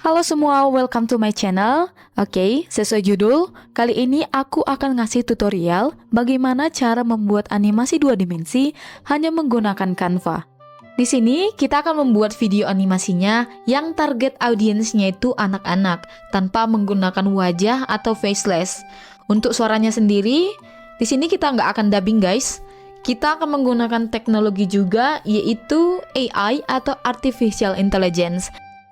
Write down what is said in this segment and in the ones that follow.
Halo semua, welcome to my channel. Oke, sesuai judul, kali ini aku akan ngasih tutorial bagaimana cara membuat animasi 2 dimensi hanya menggunakan Canva. Di sini kita akan membuat video animasinya yang target audiensnya itu anak-anak tanpa menggunakan wajah atau faceless. Untuk suaranya sendiri, di sini kita nggak akan dubbing guys. Kita akan menggunakan teknologi juga, yaitu AI atau Artificial Intelligence.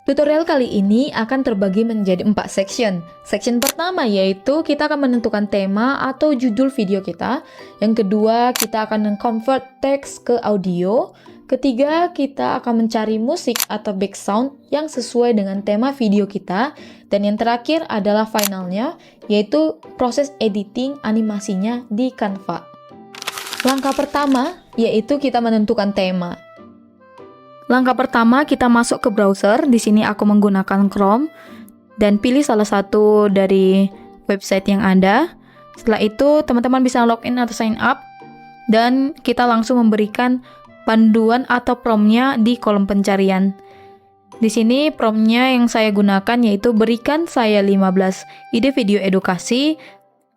Tutorial kali ini akan terbagi menjadi 4 section. Section pertama yaitu kita akan menentukan tema atau judul video kita. Yang kedua, kita akan meng-convert teks ke audio. Ketiga, kita akan mencari musik atau background yang sesuai dengan tema video kita. Dan yang terakhir adalah finalnya, yaitu proses editing animasinya di Canva. Langkah pertama yaitu kita menentukan tema. Langkah pertama kita masuk ke browser. Di sini aku menggunakan Chrome dan pilih salah satu dari website yang ada. Setelah itu teman-teman bisa login atau sign up dan kita langsung memberikan panduan atau promptnya di kolom pencarian. Di sini promptnya yang saya gunakan yaitu berikan saya 15 ide video edukasi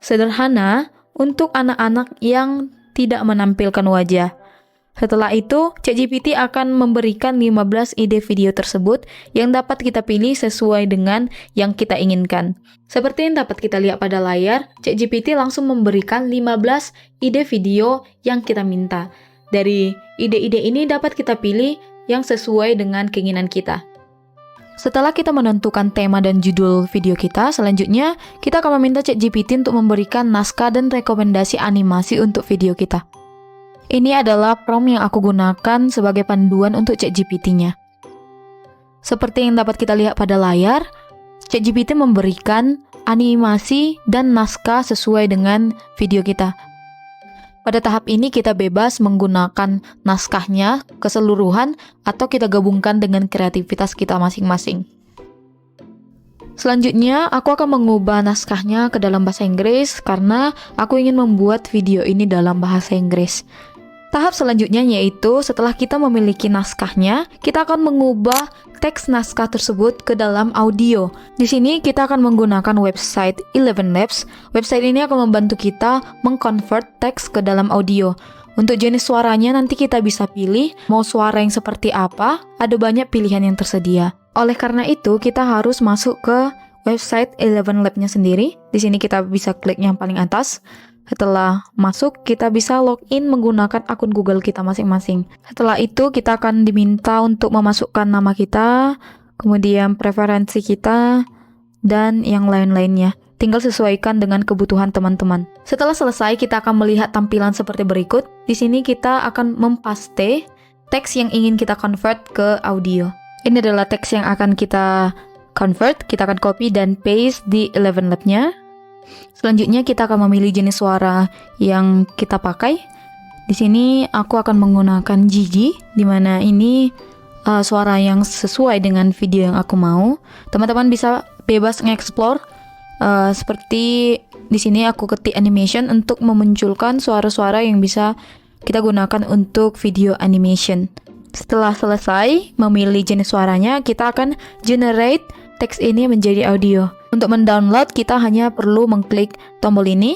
sederhana untuk anak-anak yang tidak menampilkan wajah. Setelah itu, ChatGPT akan memberikan 15 ide video tersebut yang dapat kita pilih sesuai dengan yang kita inginkan. Seperti yang dapat kita lihat pada layar, ChatGPT langsung memberikan 15 ide video yang kita minta. Dari ide-ide ini dapat kita pilih yang sesuai dengan keinginan kita. Setelah kita menentukan tema dan judul video kita, selanjutnya kita akan meminta ChatGPT untuk memberikan naskah dan rekomendasi animasi untuk video kita. Ini adalah prompt yang aku gunakan sebagai panduan untuk ChatGPT-nya. Seperti yang dapat kita lihat pada layar, ChatGPT memberikan animasi dan naskah sesuai dengan video kita. Pada tahap ini kita bebas menggunakan naskahnya keseluruhan atau kita gabungkan dengan kreativitas kita masing-masing. Selanjutnya, aku akan mengubah naskahnya ke dalam bahasa Inggris karena aku ingin membuat video ini dalam bahasa Inggris. Tahap selanjutnya yaitu setelah kita memiliki naskahnya, kita akan mengubah teks naskah tersebut ke dalam audio. Di sini kita akan menggunakan website ElevenLabs. Website ini akan membantu kita mengconvert teks ke dalam audio. Untuk jenis suaranya nanti kita bisa pilih mau suara yang seperti apa, ada banyak pilihan yang tersedia. Oleh karena itu, kita harus masuk ke website ElevenLabs-nya sendiri. Di sini kita bisa klik yang paling atas. Setelah masuk, kita bisa login menggunakan akun Google kita masing-masing. Setelah itu, kita akan diminta untuk memasukkan nama kita, kemudian preferensi kita, dan yang lain-lainnya. Tinggal sesuaikan dengan kebutuhan teman-teman. Setelah selesai, kita akan melihat tampilan seperti berikut. Di sini kita akan mempaste teks yang ingin kita convert ke audio. Ini adalah teks yang akan kita convert. Kita akan copy dan paste di ElevenLabs-nya. Selanjutnya kita akan memilih jenis suara yang kita pakai. Di sini aku akan menggunakan Gigi, di mana ini suara yang sesuai dengan video yang aku mau. Teman-teman bisa bebas nge-explore. Seperti di sini aku ketik animation untuk memunculkan suara-suara yang bisa kita gunakan untuk video animation. Setelah selesai memilih jenis suaranya, kita akan generate teks ini menjadi audio. Untuk mendownload, kita hanya perlu mengklik tombol ini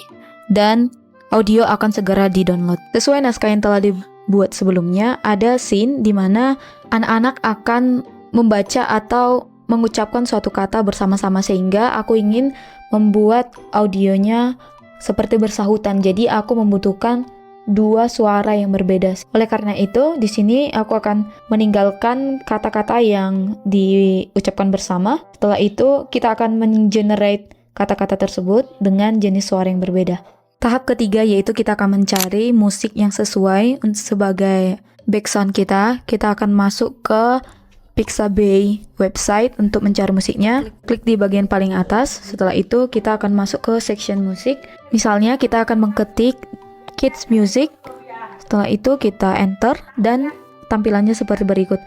dan audio akan segera di-download. Sesuai naskah yang telah dibuat sebelumnya, ada scene di mana anak-anak akan membaca atau mengucapkan suatu kata bersama-sama sehingga aku ingin membuat audionya seperti bersahutan. Jadi aku membutuhkan 2 suara yang berbeda. Oleh karena itu, di sini aku akan meninggalkan kata-kata yang diucapkan bersama. Setelah itu, kita akan men-generate kata-kata tersebut dengan jenis suara yang berbeda. Tahap ketiga yaitu kita akan mencari musik yang sesuai sebagai background kita. Kita akan masuk ke Pixabay website untuk mencari musiknya. Klik di bagian paling atas. Setelah itu, kita akan masuk ke section musik. Misalnya, kita akan mengetik Kids Music. Setelah itu kita enter dan tampilannya seperti berikut.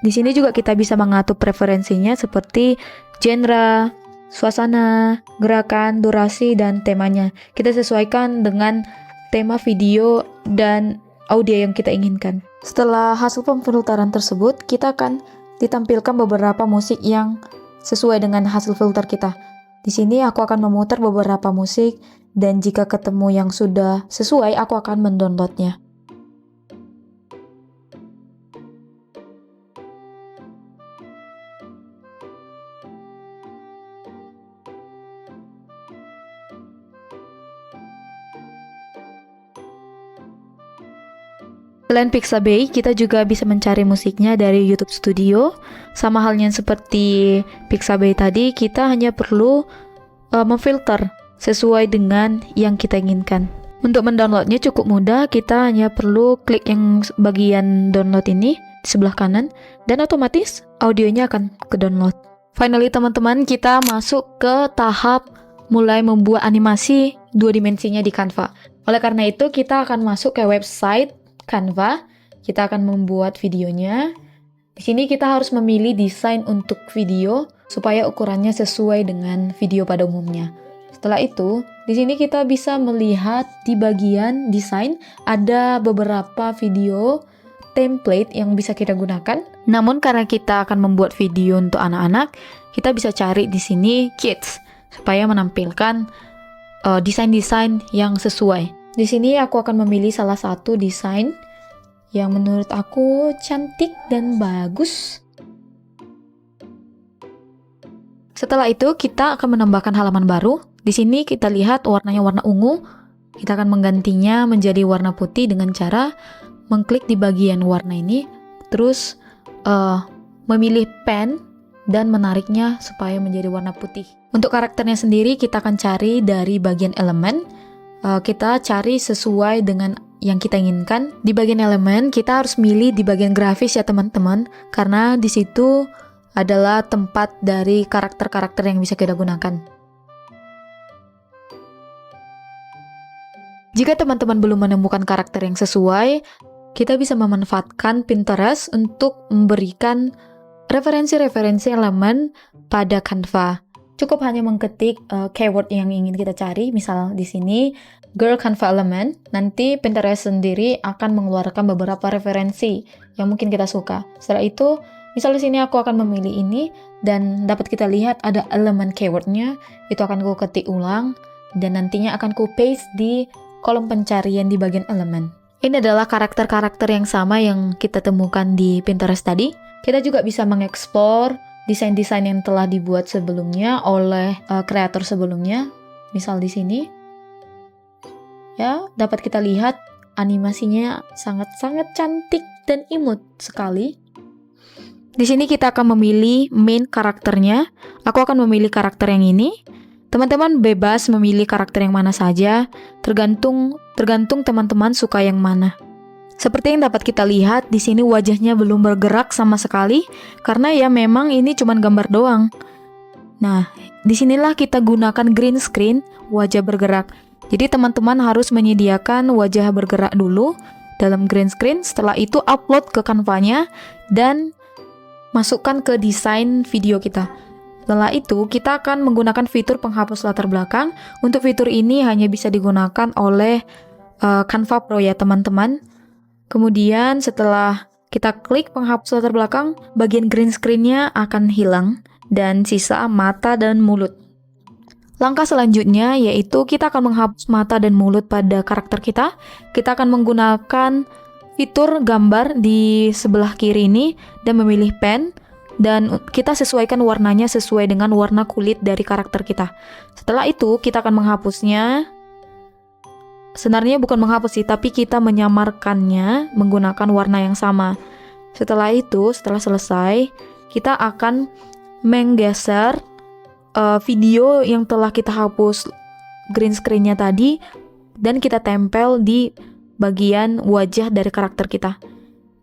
Di sini juga kita bisa mengatur preferensinya seperti genre, suasana, gerakan, durasi, dan temanya. Kita sesuaikan dengan tema video dan audio yang kita inginkan. Setelah hasil pemfilteran tersebut, kita akan ditampilkan beberapa musik yang sesuai dengan hasil filter kita. Di sini aku akan memutar beberapa musik, dan jika ketemu yang sudah sesuai, aku akan mendownloadnya. Selain Pixabay, kita juga bisa mencari musiknya dari YouTube Studio. Sama halnya seperti Pixabay tadi, kita hanya perlu memfilter sesuai dengan yang kita inginkan. Untuk mendownloadnya cukup mudah, kita hanya perlu klik yang bagian download ini di sebelah kanan, dan otomatis audionya akan ke-download. Finally teman-teman, kita masuk ke tahap mulai membuat animasi 2 dimensinya di Canva. Oleh karena itu, kita akan masuk ke website Canva, kita akan membuat videonya. Di sini kita harus memilih desain untuk video supaya ukurannya sesuai dengan video pada umumnya. Setelah itu, di sini kita bisa melihat di bagian desain ada beberapa video template yang bisa kita gunakan. Namun karena kita akan membuat video untuk anak-anak, kita bisa cari di sini kids supaya menampilkan desain-desain yang sesuai. Di sini aku akan memilih salah satu desain yang menurut aku cantik dan bagus. Setelah itu, kita akan menambahkan halaman baru. Di sini kita lihat warnanya warna ungu. Kita akan menggantinya menjadi warna putih dengan cara mengklik di bagian warna ini, terus memilih pen dan menariknya supaya menjadi warna putih. Untuk karakternya sendiri, kita akan cari dari bagian elemen. Kita cari sesuai dengan yang kita inginkan. Di bagian elemen, kita harus milih di bagian grafis ya teman-teman, karena di situ adalah tempat dari karakter-karakter yang bisa kita gunakan. Jika teman-teman belum menemukan karakter yang sesuai, kita bisa memanfaatkan Pinterest untuk memberikan referensi-referensi elemen pada Canva. Cukup hanya mengetik keyword yang ingin kita cari, misal di sini girl Canva element, nanti Pinterest sendiri akan mengeluarkan beberapa referensi yang mungkin kita suka. Setelah itu, misal di sini aku akan memilih ini, dan dapat kita lihat ada elemen keywordnya, itu akan aku ketik ulang, dan nantinya akan ku paste di kolom pencarian di bagian elemen. Ini adalah karakter-karakter yang sama yang kita temukan di Pinterest tadi. Kita juga bisa mengeksplor desain-desain yang telah dibuat sebelumnya oleh kreator sebelumnya. Misal di sini, ya dapat kita lihat animasinya sangat-sangat cantik dan imut sekali. Di sini kita akan memilih main karakternya. Aku akan memilih karakter yang ini. Teman-teman bebas memilih karakter yang mana saja, tergantung teman-teman suka yang mana. Seperti yang dapat kita lihat, di sini wajahnya belum bergerak sama sekali, karena ya memang ini cuma gambar doang. Nah, disinilah kita gunakan green screen, wajah bergerak. Jadi teman-teman harus menyediakan wajah bergerak dulu dalam green screen, setelah itu upload ke Canva-nya, dan masukkan ke desain video kita. Setelah itu, kita akan menggunakan fitur penghapus latar belakang. Untuk fitur ini hanya bisa digunakan oleh Canva Pro ya teman-teman. Kemudian setelah kita klik penghapus latar belakang, bagian green screen-nya akan hilang dan sisa mata dan mulut. Langkah selanjutnya yaitu kita akan menghapus mata dan mulut pada karakter kita. Kita akan menggunakan fitur gambar di sebelah kiri ini dan memilih pen, dan kita sesuaikan warnanya sesuai dengan warna kulit dari karakter kita. Setelah itu kita akan menghapusnya. Sebenarnya bukan menghapus sih, tapi kita menyamarkannya menggunakan warna yang sama. Setelah itu, setelah selesai, kita akan menggeser video yang telah kita hapus green screen-nya tadi, dan kita tempel di bagian wajah dari karakter kita.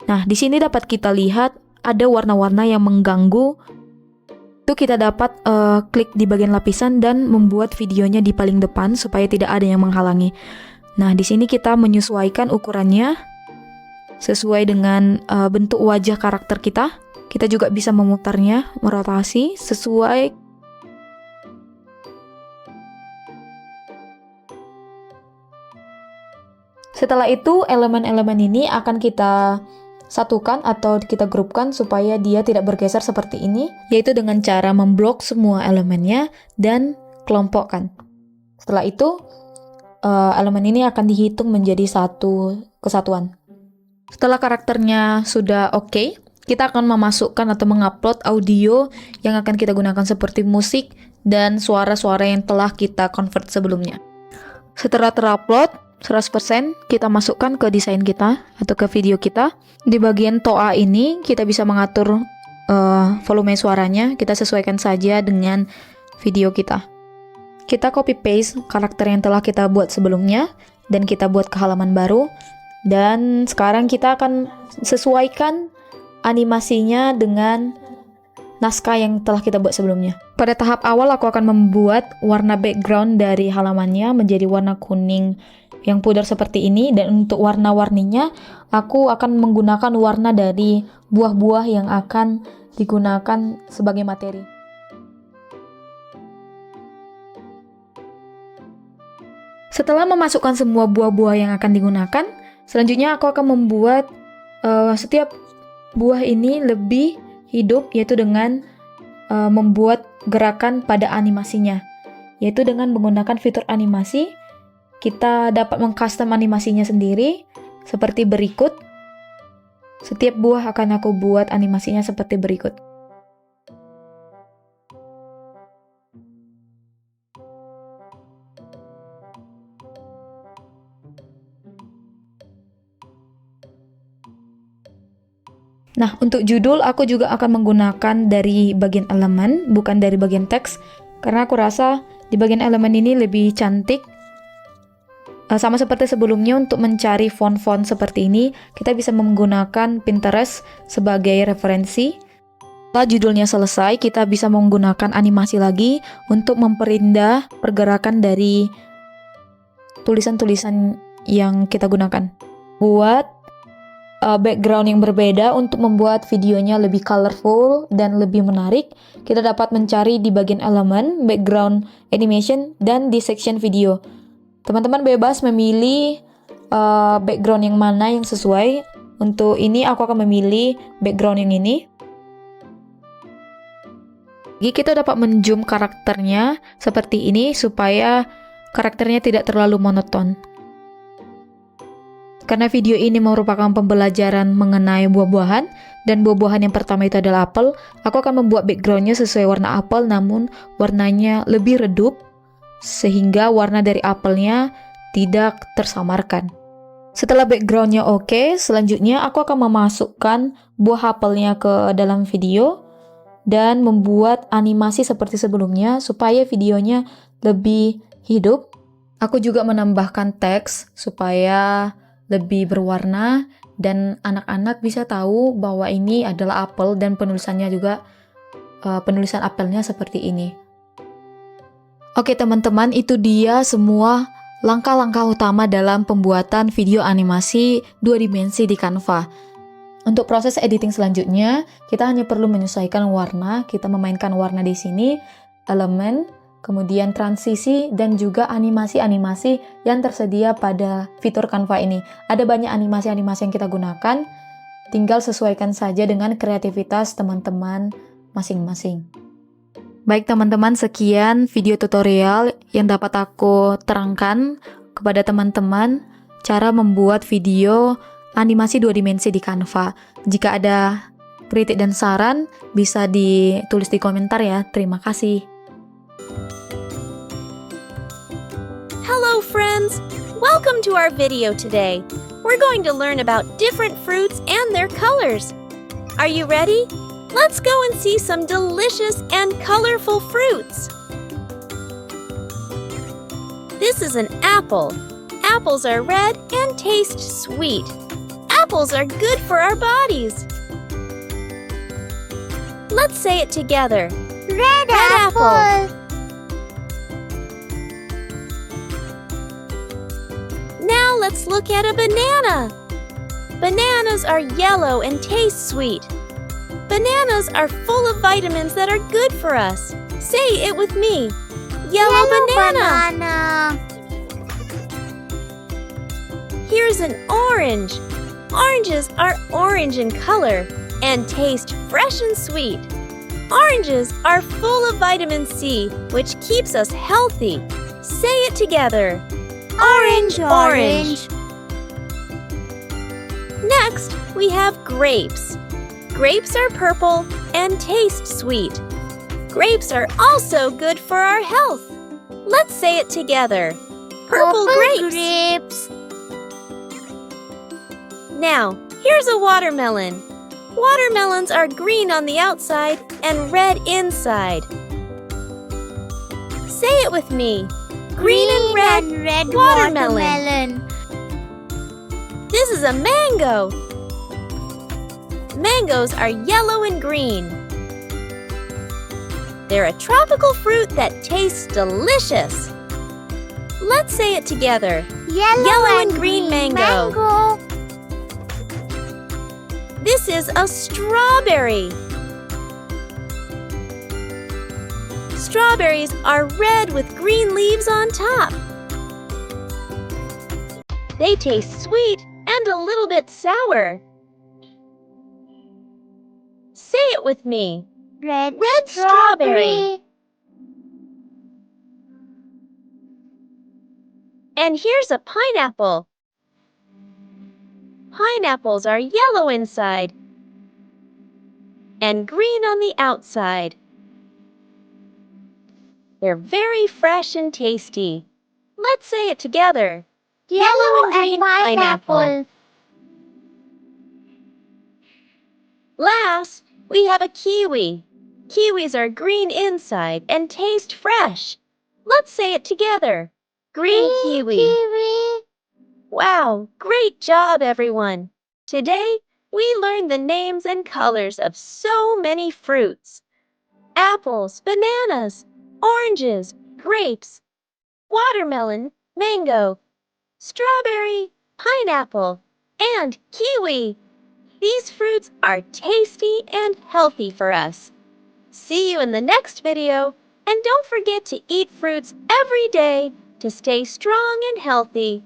Nah, di sini dapat kita lihat ada warna-warna yang mengganggu. Itu kita dapat klik di bagian lapisan dan membuat videonya di paling depan supaya tidak ada yang menghalangi. Nah, di sini kita menyesuaikan ukurannya sesuai dengan bentuk wajah karakter kita. Kita juga bisa memutarnya, merotasi sesuai. Setelah itu, elemen-elemen ini akan kita satukan atau kita grupkan supaya dia tidak bergeser seperti ini, yaitu dengan cara memblok semua elemennya dan kelompokkan. Setelah itu, elemen ini akan dihitung menjadi satu kesatuan. Setelah karakternya sudah oke, kita akan memasukkan atau mengupload audio yang akan kita gunakan seperti musik dan suara-suara yang telah kita convert sebelumnya. Setelah terupload 100%, kita masukkan ke desain kita atau ke video kita. Di bagian toa ini kita bisa mengatur volume suaranya, kita sesuaikan saja dengan video kita. Kita copy paste karakter yang telah kita buat sebelumnya dan kita buat ke halaman baru. Dan sekarang kita akan sesuaikan animasinya dengan naskah yang telah kita buat sebelumnya. Pada tahap awal aku akan membuat warna background dari halamannya menjadi warna kuning yang pudar seperti ini, dan untuk warna-warninya aku akan menggunakan warna dari buah-buah yang akan digunakan sebagai materi. Setelah memasukkan semua buah-buah yang akan digunakan, selanjutnya aku akan membuat setiap buah ini lebih hidup, yaitu dengan membuat gerakan pada animasinya, yaitu dengan menggunakan fitur animasi. Kita dapat mengcustom animasinya sendiri seperti berikut. Setiap buah akan aku buat animasinya seperti berikut. Nah, untuk judul aku juga akan menggunakan dari bagian elemen, bukan dari bagian teks, karena aku rasa di bagian elemen ini lebih cantik. Sama seperti sebelumnya, untuk mencari font-font seperti ini, kita bisa menggunakan Pinterest sebagai referensi. Setelah judulnya selesai, kita bisa menggunakan animasi lagi untuk memperindah pergerakan dari tulisan-tulisan yang kita gunakan. Buat background yang berbeda untuk membuat videonya lebih colorful dan lebih menarik, kita dapat mencari di bagian elemen, background animation, dan di section video. Teman-teman bebas memilih background yang mana yang sesuai. Untuk ini aku akan memilih background yang ini. Jadi kita dapat menzoom karakternya seperti ini supaya karakternya tidak terlalu monoton. Karena video ini merupakan pembelajaran mengenai buah-buahan, dan buah-buahan yang pertama itu adalah apel, aku akan membuat backgroundnya sesuai warna apel, namun warnanya lebih redup, sehingga warna dari apelnya tidak tersamarkan. Setelah backgroundnya oke, selanjutnya aku akan memasukkan buah apelnya ke dalam video, dan membuat animasi seperti sebelumnya, supaya videonya lebih hidup. Aku juga menambahkan teks, supaya lebih berwarna dan anak-anak bisa tahu bahwa ini adalah apel, dan penulisannya juga penulisan apelnya seperti ini. Oke teman-teman, itu dia semua langkah-langkah utama dalam pembuatan video animasi 2 dimensi di Canva. Untuk proses editing selanjutnya, kita hanya perlu menyesuaikan warna. Kita memainkan warna di sini, elemen, kemudian transisi, dan juga animasi-animasi yang tersedia pada fitur Canva ini. Ada banyak animasi-animasi yang kita gunakan, tinggal sesuaikan saja dengan kreativitas teman-teman masing-masing. Baik teman-teman, sekian video tutorial yang dapat aku terangkan kepada teman-teman cara membuat video animasi 2 dimensi di Canva. Jika ada kritik dan saran, bisa ditulis di komentar ya. Terima kasih. Hello friends! Welcome to our video today. We're going to learn about different fruits and their colors. Are you ready? Let's go and see some delicious and colorful fruits. This is an apple. Apples are red and taste sweet. Apples are good for our bodies. Let's say it together. Red apple. Now let's look at a banana. Bananas are yellow and taste sweet. Bananas are full of vitamins that are good for us. Say it with me. Yellow banana. Here's an orange. Oranges are orange in color and taste fresh and sweet. Oranges are full of vitamin C, which keeps us healthy. Say it together. Orange, orange. Next, we have grapes. Grapes are purple and taste sweet. Grapes are also good for our health. Let's say it together. Purple grapes. Now, here's a watermelon. Watermelons are green on the outside and red inside. Say it with me. Green and red watermelon. This is a mango. Mangoes are yellow and green. They're a tropical fruit that tastes delicious. Let's say it together. Yellow and green mango. This is a strawberry. Strawberries are red with green leaves on top. They taste sweet and a little bit sour. Say it with me. Red strawberry. And here's a pineapple. Pineapples are yellow inside and green on the outside. They're very fresh and tasty. Let's say it together. Yellow and green pineapple. Last, we have a kiwi. Kiwis are green inside and taste fresh. Let's say it together. Green kiwi. Wow, great job, everyone. Today, we learned the names and colors of so many fruits. Apples, bananas, oranges, grapes, watermelon, mango, strawberry, pineapple, and kiwi. These fruits are tasty and healthy for us. See you in the next video, and don't forget to eat fruits every day to stay strong and healthy.